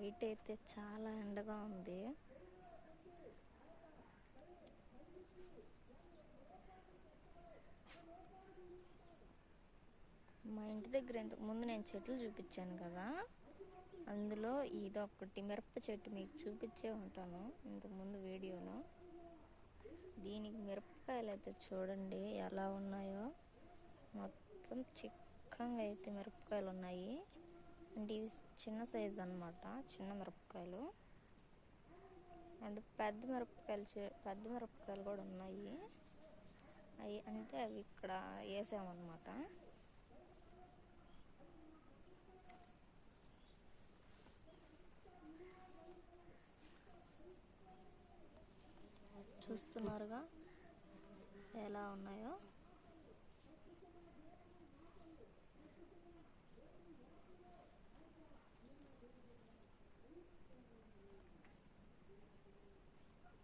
బయట అయితే చాలా ఎండగా ఉంది. మా ఇంటి దగ్గర ఇంతకుముందు నేను చెట్లు చూపించాను కదా, అందులో ఇదొకటి మిరప చెట్టు మీకు చూపించే ఉంటాను ఇంతకుముందు వీడియోలో. దీనికి మిరపకాయలు అయితే చూడండి ఎలా ఉన్నాయో, మొత్తం చిక్కగా అయితే మిరపకాయలు ఉన్నాయి. అంటే ఇవి చిన్న సైజు అన్నమాట, చిన్న మిరపకాయలు. అండ్ పెద్ద మిరపకాయలు కూడా ఉన్నాయి. అవి అంటే అవి ఇక్కడ వేసామన్నమాట. చూస్తున్నారుగా ఎలా ఉన్నాయో.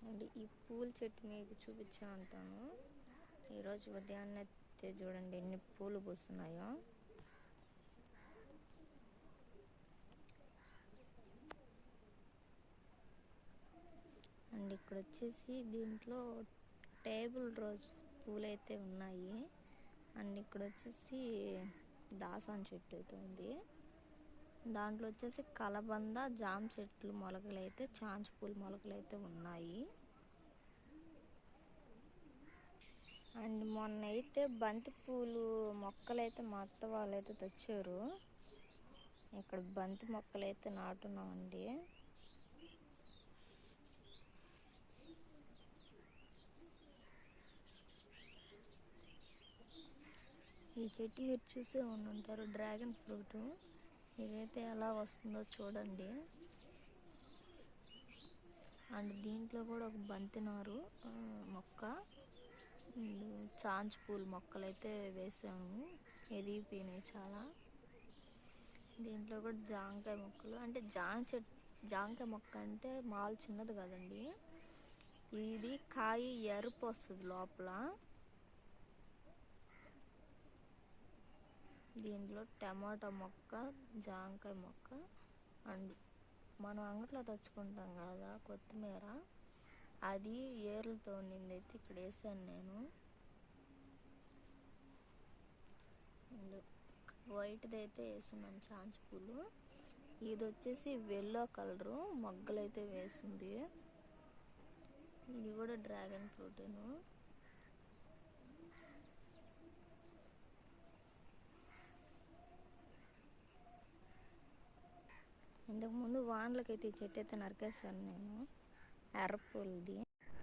అండ్ ఈ పూల చెట్టు మీకు చూపించే ఉంటాను. ఈరోజు ఉదయాన్నే చూడండి ఎన్ని పూలు పూస్తున్నాయో. అండ్ ఇక్కడ వచ్చేసి దీంట్లో టేబుల్ రోజ్ పూలు అయితే ఉన్నాయి. అండ్ ఇక్కడ వచ్చేసి దాసాన్ చెట్టు అయితే ఉంది. దాంట్లో వచ్చేసి కలబంద, జామ చెట్లు మొలకలు అయితే, చాంచి పూల మొలకలు అయితే ఉన్నాయి. అండ్ మొన్న అయితే బంతి పూలు మొక్కలు అయితే మా అత్త వాళ్ళు అయితే తెచ్చారు. ఇక్కడ బంతి మొక్కలు అయితే నాటున్నామండి. ఈ చెట్టు మీరు చూసే ఉండుంటారు, డ్రాగన్ ఫ్రూట్. ఇదైతే ఎలా వస్తుందో చూడండి. అండ్ దీంట్లో కూడా ఒక బంతినారు మొక్క, చాంచి పూల మొక్కలు అయితే వేసాము, ఎదిగిపోయినాయి చాలా. దీంట్లో కూడా జాంకాయ మొక్కలు, అంటే జాంకాయ మొక్క అంటే మాలు చిన్నది కదండి, ఇది కాయ ఎరుపు వస్తుంది లోపల. దీంట్లో టమాటా మొక్క, జాంకాయ మొక్క, అండ్ మనం అంగట్లో తెచ్చుకుంటాం కదా కొత్తిమీర, అది ఏర్లతో ఉన్నింది అయితే ఇక్కడ వేసాను నేను. అండ్ వైట్ది అయితే వేస్తున్నాను చాంచి పూలు. ఇది వచ్చేసి ఎల్లో కలరు మొగ్గలు అయితే వేసింది. ఇది కూడా డ్రాగన్ ఫ్రూటేను. ఇంతకుముందు వానలకైతే ఈ చెట్టు అయితే నరికేసాను నేను, ఎర్రపూలది.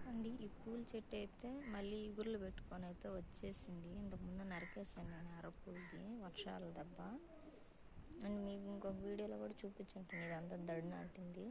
అండ్ ఈ పూల చెట్టు అయితే మళ్ళీ ఇగుర్లు పెట్టుకొని అయితే వచ్చేసింది. ఇంతకుముందు నరికేసాను నేను ఎర్రపూలది, వర్షాల దెబ్బ. అండ్ మీకు ఇంకొక వీడియోలో కూడా చూపించుంటాను, ఇదంతా దడి నాటింది.